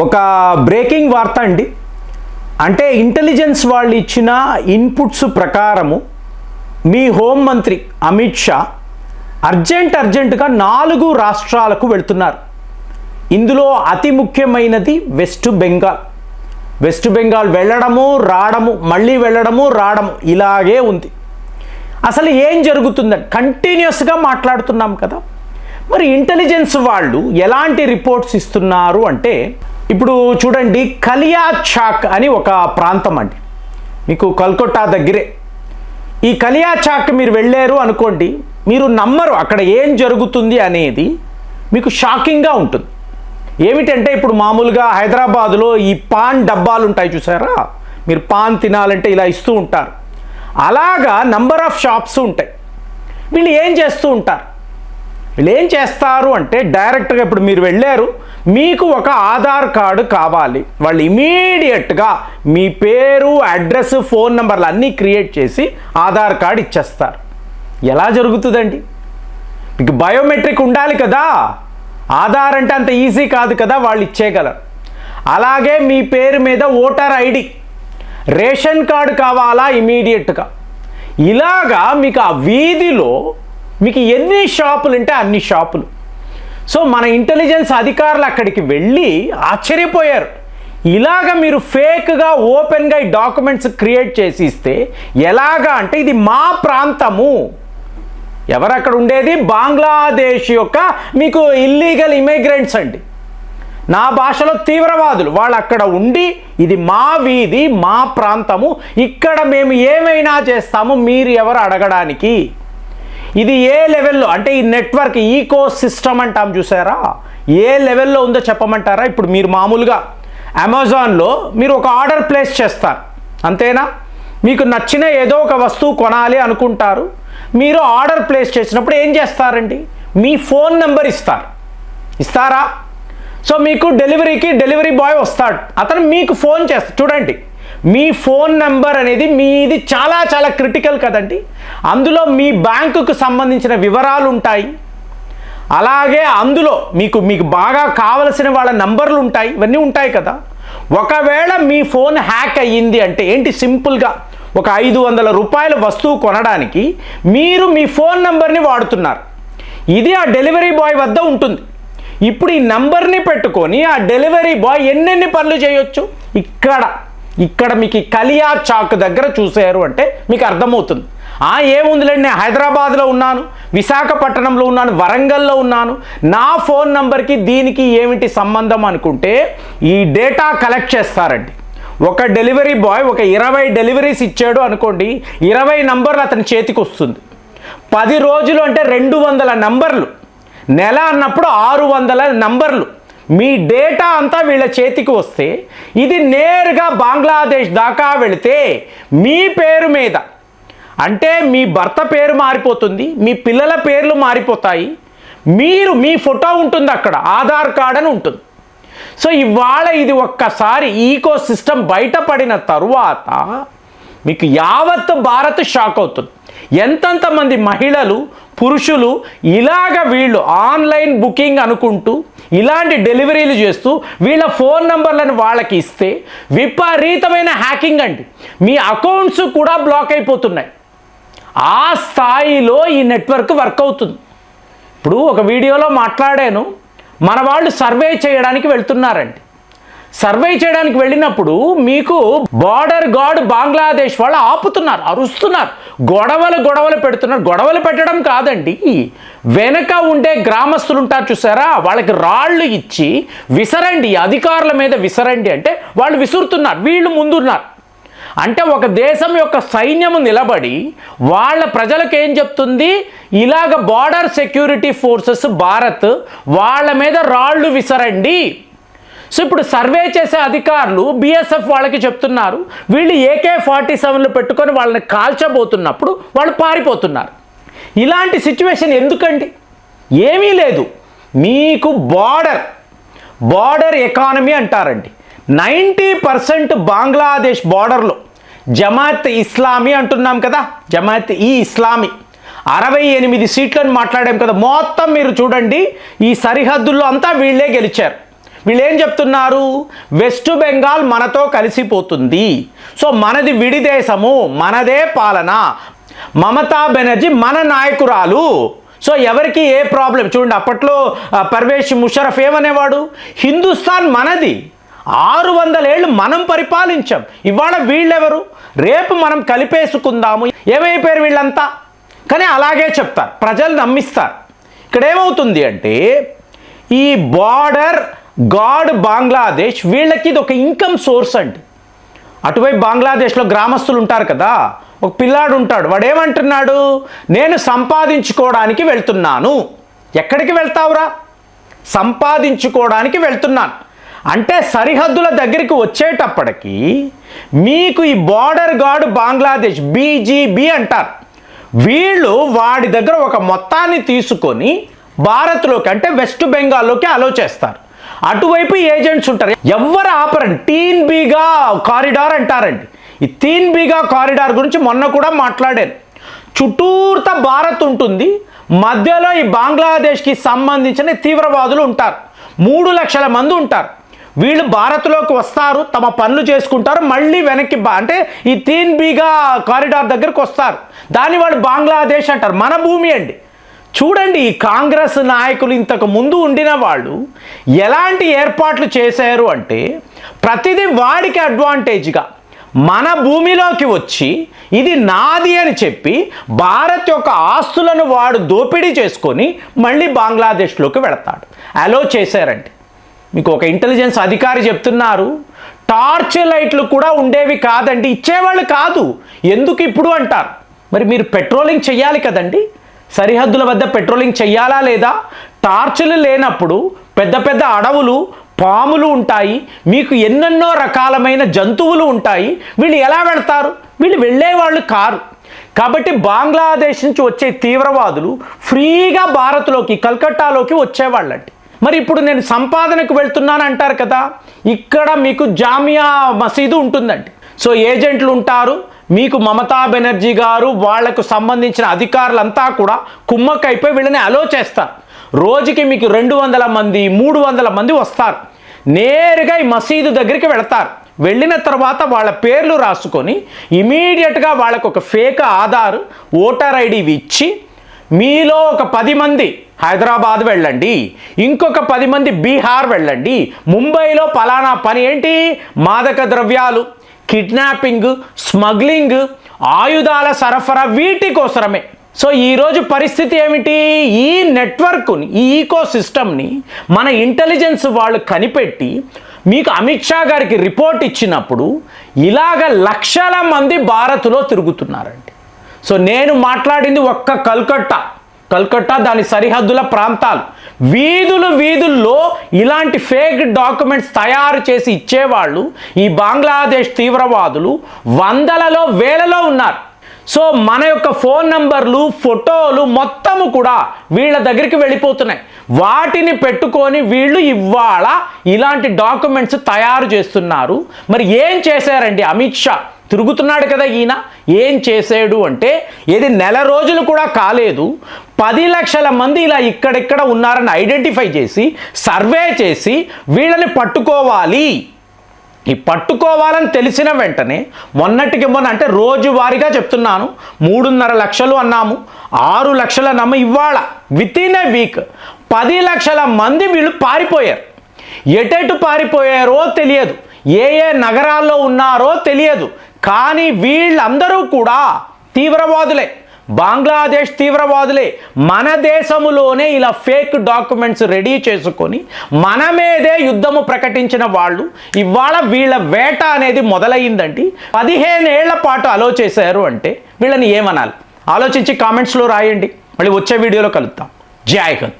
ఒక బ్రేకింగ్ వార్త అండి. అంటే ఇంటెలిజెన్స్ వాళ్ళు ఇచ్చిన ఇన్పుట్స్ ప్రకారము మీ హోంమంత్రి అమిత్ షా అర్జెంటుగా 4 రాష్ట్రాలకు వెళ్తున్నారు. ఇందులో అతి ముఖ్యమైనది వెస్ట్ బెంగాల్ వెళ్ళడము రావడము మళ్ళీ వెళ్ళడము రావడము ఇలాగే ఉంది. అసలు ఏం జరుగుతుందని కంటిన్యూస్గా మాట్లాడుతున్నాం కదా. మరి ఇంటెలిజెన్స్ వాళ్ళు ఎలాంటి రిపోర్ట్స్ ఇస్తున్నారు అంటే, ఇప్పుడు చూడండి, కలియాచాక్ అని ఒక ప్రాంతం అండి, మీకు కల్కట్టా దగ్గరే. ఈ కలియాచాక్ మీరు వెళ్ళారు అనుకోండి, మీరు నమ్మరు అక్కడ ఏం జరుగుతుంది అనేది. మీకు షాకింగ్గా ఉంటుంది. ఏమిటంటే, ఇప్పుడు మామూలుగా హైదరాబాదులో ఈ పాన్ డబ్బాలు ఉంటాయి చూసారా, మీరు పాన్ తినాలంటే ఇలా ఇస్తూ ఉంటారు. అలాగా నంబర్ ఆఫ్ షాప్స్ ఉంటాయి. వీళ్ళు ఏం చేస్తారు అంటే, డైరెక్ట్గా ఇప్పుడు మీరు వెళ్ళారు, మీకు ఒక ఆధార్ కార్డు కావాలి, వాళ్ళు ఇమీడియట్గా మీ పేరు, అడ్రస్, ఫోన్ నెంబర్లు అన్నీ క్రియేట్ చేసి ఆధార్ కార్డు ఇచ్చేస్తారు. ఎలా జరుగుతుందండి? మీకు బయోమెట్రిక్ ఉండాలి కదా. ఆధార్ అంటే అంత ఈజీ కాదు కదా, వాళ్ళు ఇచ్చేయగలరు. అలాగే మీ పేరు మీద ఓటర్ ఐడి, రేషన్ కార్డు కావాలా ఇమీడియట్గా. ఇలాగా మీకు ఆ వీధిలో మీకు ఎన్ని షాపులు ఉంటే అన్ని షాపులు. సో మన ఇంటెలిజెన్స్ అధికారులు అక్కడికి వెళ్ళి ఆశ్చర్యపోయారు. ఇలాగ మీరు ఫేక్గా ఓపెన్గా ఈ డాక్యుమెంట్స్ క్రియేట్ చేసి ఇస్తే ఎలాగా అంటే, ఇది మా ప్రాంతము. ఎవరు అక్కడ ఉండేది? బంగ్లాదేశ్ యొక్క మీకు ఇల్లీగల్ ఇమిగ్రెంట్స్ అండి, నా భాషలో తీవ్రవాదులు. వాళ్ళు అక్కడ ఉండి, ఇది మా వీధి, మా ప్రాంతము, ఇక్కడ మేము ఏమైనా చేస్తాము, మీరు ఎవరు అడగడానికి. ఇది ఏ లెవెల్లో అంటే, ఈ నెట్వర్క్ ఈకో సిస్టమ్ అంటాం చూసారా, ఏ లెవెల్లో ఉందో చెప్పమంటారా? ఇప్పుడు మీరు మామూలుగా అమెజాన్లో మీరు ఒక ఆర్డర్ ప్లేస్ చేస్తారు, అంతేనా? మీకు నచ్చిన ఏదో ఒక వస్తువు కొనాలి అనుకుంటారు. మీరు ఆర్డర్ ప్లేస్ చేసినప్పుడు ఏం చేస్తారండి? మీ ఫోన్ నెంబర్ ఇస్తారా? సో మీకు డెలివరీ బాయ్ వస్తాడు, అతను మీకు ఫోన్ చేస్తాడు. చూడండి, మీ ఫోన్ నెంబర్ అనేది మీది చాలా చాలా క్రిటికల్ కదండి. అందులో మీ బ్యాంకుకు సంబంధించిన వివరాలు ఉంటాయి. అలాగే అందులో మీకు బాగా కావలసిన వాళ్ళ నంబర్లు ఉంటాయి, ఇవన్నీ ఉంటాయి కదా. ఒకవేళ మీ ఫోన్ హ్యాక్ అయ్యింది అంటే ఏంటి? సింపుల్గా ఒక 500 రూపాయల వస్తువు కొనడానికి మీరు మీ ఫోన్ నెంబర్ని వాడుతున్నారు. ఇది ఆ డెలివరీ బాయ్ వద్ద ఉంటుంది. ఇప్పుడు ఈ నంబర్ని పెట్టుకొని ఆ డెలివరీ బాయ్ ఎన్నెన్ని పనులు చేయొచ్చు. ఇక్కడ మీకు కలియాచాక్ దగ్గర చూసారు అంటే మీకు అర్థమవుతుంది. ఏముందిలేండి, నేను హైదరాబాద్లో ఉన్నాను, విశాఖపట్నంలో ఉన్నాను, వరంగల్లో ఉన్నాను, నా ఫోన్ నంబర్కి దీనికి ఏమిటి సంబంధం అనుకుంటే, ఈ డేటా కలెక్ట్ చేస్తారండి. ఒక డెలివరీ బాయ్ ఒక 20 డెలివరీస్ ఇచ్చాడు అనుకోండి, 20 నంబర్లు అతని చేతికి వస్తుంది. 10 రోజులు అంటే 200 నంబర్లు, నెల అన్నప్పుడు 600 నంబర్లు. మీ డేటా అంతా వీళ్ళ చేతికి వస్తే, ఇది నేరుగా బంగ్లాదేశ్ దాకా వెళితే మీ పేరు మీద, అంటే మీ భర్త పేరు మారిపోతుంది, మీ పిల్లల పేర్లు మారిపోతాయి, మీ ఫోటో ఉంటుంది అక్కడ, ఆధార్ కార్డ్ అని ఉంటుంది. సో ఇవాళ ఇది ఒక్కసారి ఈకో సిస్టమ్ బయటపడిన తరువాత మీకు యావత్ భారత్ షాక్ అవుతుంది. ఎంతమంది మహిళలు, పురుషులు ఇలాగ వీళ్ళు ఆన్లైన్ బుకింగ్ అనుకుంటూ ఇలాంటి డెలివరీలు చేస్తూ వీళ్ళ ఫోన్ నంబర్లను వాళ్ళకి ఇస్తే విపరీతమైన హ్యాకింగ్ అండి. మీ అకౌంట్స్ కూడా బ్లాక్ అయిపోతున్నాయి. ఆ స్థాయిలో ఈ నెట్వర్క్ వర్క్ అవుతుంది. ఇప్పుడు ఒక వీడియోలో మాట్లాడాను, మన వాళ్ళు సర్వే చేయడానికి వెళ్తున్నారండి. సర్వే చేయడానికి వెళ్ళినప్పుడు మీకు బార్డర్ గార్డ్ బంగ్లాదేశ్ వాళ్ళు ఆపుతున్నారు, అరుస్తున్నారు, గొడవలు పెడుతున్నారు. గొడవలు పెట్టడం కాదండి, వెనక ఉండే గ్రామస్తులు ఉంటారు చూసారా, వాళ్ళకి రాళ్ళు ఇచ్చి విసరండి, అధికారుల మీద విసరండి అంటే వాళ్ళు విసురుతున్నారు, వీళ్ళు ముందున్నారు. అంటే ఒక దేశం యొక్క సైన్యము నిలబడి వాళ్ళ ప్రజలకు ఏం చెప్తుంది, ఇలాగ బార్డర్ సెక్యూరిటీ ఫోర్సెస్ భారత్ వాళ్ళ మీద రాళ్ళు విసరండి. సో ఇప్పుడు సర్వే చేసే అధికారులు బిఎస్ఎఫ్ వాళ్ళకి చెప్తున్నారు, వీళ్ళు AK-47లు పెట్టుకొని వాళ్ళని కాల్చబోతున్నప్పుడు వాళ్ళు పారిపోతున్నారు. ఇలాంటి సిచ్యువేషన్ ఎందుకండి? ఏమీ లేదు, మీకు బార్డర్ ఎకానమీ అంటారండి. 90% బంగ్లాదేశ్ బార్డర్లో జమాత్ ఇస్లామీ అంటున్నాం కదా, జమాత్ ఇస్లామీ 68 సీట్లను మాట్లాడాం కదా. మొత్తం మీరు చూడండి, ఈ సరిహద్దుల్లో అంతా వీళ్ళే గెలిచారు. వీళ్ళు ఏం చెప్తున్నారు? వెస్ట్ బెంగాల్ మనతో కలిసిపోతుంది, సో మనది విడి దేశము, మనదే పాలన, మమతా బెనర్జీ మన నాయకురాలు, సో ఎవరికి ఏ ప్రాబ్లం. చూడండి, అప్పట్లో పర్వేష్ ముషరఫ్ ఏమనేవాడు? హిందుస్థాన్ మనది, 600 ఏళ్ళు మనం పరిపాలించాం, ఇవాళ వీళ్ళెవరు, రేపు మనం కలిపేసుకుందాము. ఏమైపోయారు వీళ్ళంతా? కానీ అలాగే చెప్తారు, ప్రజలు నమ్మిస్తారు. ఇక్కడ ఏమవుతుంది అంటే ఈ బార్డర్ గార్డ్ బంగ్లాదేశ్ వీళ్ళకి ఇది ఒక ఇన్కమ్ సోర్స్ అండి. అటువైపు బంగ్లాదేశ్లో గ్రామస్తులు ఉంటారు కదా, ఒక పిల్లాడు ఉంటాడు, వాడు ఏమంటున్నాడు? నేను సంపాదించుకోవడానికి వెళ్తున్నాను. ఎక్కడికి వెళ్తావురా? సంపాదించుకోవడానికి వెళ్తున్నాను అంటే సరిహద్దుల దగ్గరికి వచ్చేటప్పటికి మీకు ఈ బార్డర్ గార్డ్ బంగ్లాదేశ్ బీజీబీ అంటారు, వీళ్ళు వాడి దగ్గర ఒక మొత్తాన్ని తీసుకొని భారత్లోకి అంటే వెస్ట్ బెంగాల్లోకి అలో చేస్తారు. అటువైపు ఏజెంట్స్ ఉంటారు, ఎవరు ఆపరండి. తీన్ బీగా కారిడార్ అంటారండి. ఈ తీన్ బీగా కారిడార్ గురించి మొన్న కూడా మాట్లాడాను. చుట్టూర్త భారత్ ఉంటుంది, మధ్యలో ఈ బంగ్లాదేశ్కి సంబంధించిన తీవ్రవాదులు ఉంటారు. 3 లక్షల మంది ఉంటారు. వీళ్ళు భారత్లోకి వస్తారు, తమ పనులు చేసుకుంటారు, మళ్ళీ వెనక్కి అంటే ఈ తీన్ బీగా కారిడార్ దగ్గరకు వస్తారు. దాన్ని వాళ్ళు బంగ్లాదేశ్ అంటారు. మన భూమి అండి. చూడండి, ఈ కాంగ్రెస్ నాయకులు ఇంతకు ముందు ఉండిన వాళ్ళు ఎలాంటి ఏర్పాట్లు చేశారు అంటే ప్రతిదీ వాడికి అడ్వాంటేజ్గా మన భూమిలోకి వచ్చి ఇది నాది అని చెప్పి భారత్ యొక్క ఆస్తులను వాడు దోపిడీ చేసుకొని మళ్ళీ బంగ్లాదేశ్లోకి వెళతాడు. అలో చేశారండి. మీకు ఒక ఇంటెలిజెన్స్ అధికారి చెప్తున్నారు, టార్చ్ లైట్లు కూడా ఉండేవి కాదండి, ఇచ్చేవాళ్ళు కాదు. ఎందుకు ఇప్పుడు అంటారు? మరి మీరు పెట్రోలింగ్ చెయ్యాలి కదండి, సరిహద్దుల వద్ద పెట్రోలింగ్ చెయ్యాలా లేదా? టార్చులు లేనప్పుడు పెద్ద పెద్ద అడవులు, పాములు ఉంటాయి, మీకు ఎన్నెన్నో రకాలమైన జంతువులు ఉంటాయి. వీళ్ళు ఎలా వెళ్తారు? వీళ్ళు వెళ్ళేవాళ్ళు కారు. కాబట్టి బంగ్లాదేశ్ నుంచి వచ్చే తీవ్రవాదులు ఫ్రీగా భారత్లోకి, కల్కట్టాలోకి వచ్చేవాళ్ళండి. మరి ఇప్పుడు నేను సంపాదనకు వెళ్తున్నాను అంటారు కదా, ఇక్కడ మీకు జామియా మసీదు ఉంటుందండి. సో ఏజెంట్లు ఉంటారు, మీకు మమతా బెనర్జీ గారు వాళ్లకు సంబంధించిన అధికారులంతా కూడా కుమ్మక్కైపోయి వీళ్ళని అలో చేస్తారు. రోజుకి మీకు 200 మంది 300 మంది వస్తారు. నేరుగా ఈ మసీదు దగ్గరికి వెళతారు. వెళ్ళిన తర్వాత వాళ్ళ పేర్లు రాసుకొని ఇమీడియట్గా వాళ్ళకు ఒక ఫేక్ ఆధార్, ఓటర్ ఐడి ఇచ్చి మీలో ఒక 10 మంది హైదరాబాద్ వెళ్ళండి, ఇంకొక 10 మంది బీహార్ వెళ్ళండి, ముంబైలో పలానా పని ఏంటి, మాదక ద్రవ్యాలు, కిడ్నాపింగ్, స్మగ్లింగ్, ఆయుధాల సరఫరా, వీటి కోసమే. సో ఈరోజు పరిస్థితి ఏమిటి? ఈ నెట్వర్క్ని, ఈ ఈకో సిస్టమ్ని మన ఇంటెలిజెన్స్ వాళ్ళు కనిపెట్టి మీకు అమిత్ షా గారికి రిపోర్ట్ ఇచ్చినప్పుడు ఇలాగ లక్షల మంది భారత్లో తిరుగుతున్నారండి. సో నేను మాట్లాడింది ఒక్క కల్కట్టా దాని సరిహద్దుల ప్రాంతాలు, వీధుల్లో ఇలాంటి ఫేక్ డాక్యుమెంట్స్ తయారు చేసి ఇచ్చేవాళ్ళు ఈ బంగ్లాదేశ్ తీవ్రవాదులు వందలలో వేలలో ఉన్నారు. సో మన యొక్క ఫోన్ నంబర్లు, ఫోటోలు మొత్తము కూడా వీళ్ళ దగ్గరికి వెళ్ళిపోతున్నాయి. వాటిని పెట్టుకొని వీళ్ళు ఇవాళ ఇలాంటి డాక్యుమెంట్స్ తయారు చేస్తున్నారు. మరి ఏం చేశారండి అమిత్ షా? తిరుగుతున్నాడు కదా ఈయన, ఏం చేసాడు అంటే ఏది నెల రోజులు కూడా కాలేదు, 10 లక్షల మంది ఇలా ఇక్కడిక్కడ ఉన్నారని ఐడెంటిఫై చేసి సర్వే చేసి వీళ్ళని పట్టుకోవాలి. ఈ పట్టుకోవాలని తెలిసిన వెంటనే మొన్నటికి మొన్న అంటే రోజువారీగా చెప్తున్నాను, 3.5 లక్షలు అన్నాము, 6 లక్షలు అన్నాము. ఇవాళ వితిన్ ఏ వీక్ 10 లక్షల మంది వీళ్ళు పారిపోయారు. ఎటెటు పారిపోయారో తెలియదు, ఏ నగరాల్లో ఉన్నారో తెలియదు. కానీ వీళ్ళందరూ కూడా తీవ్రవాదులే, బంగ్లాదేశ్ తీవ్రవాదులే. మన దేశములోనే ఇలా ఫేక్ డాక్యుమెంట్స్ రెడీ చేసుకొని మన మీదే యుద్ధము ప్రకటించిన వాళ్ళు ఇవాళ వీళ్ళ వేట అనేది మొదలయ్యిందండి. 15 ఏళ్ల పాటు అలో చేశారు అంటే వీళ్ళని ఏమనాలి? ఆలోచించి కామెంట్స్లో రాయండి. మళ్ళీ వచ్చే వీడియోలో కలుద్దాం. జై హింద్.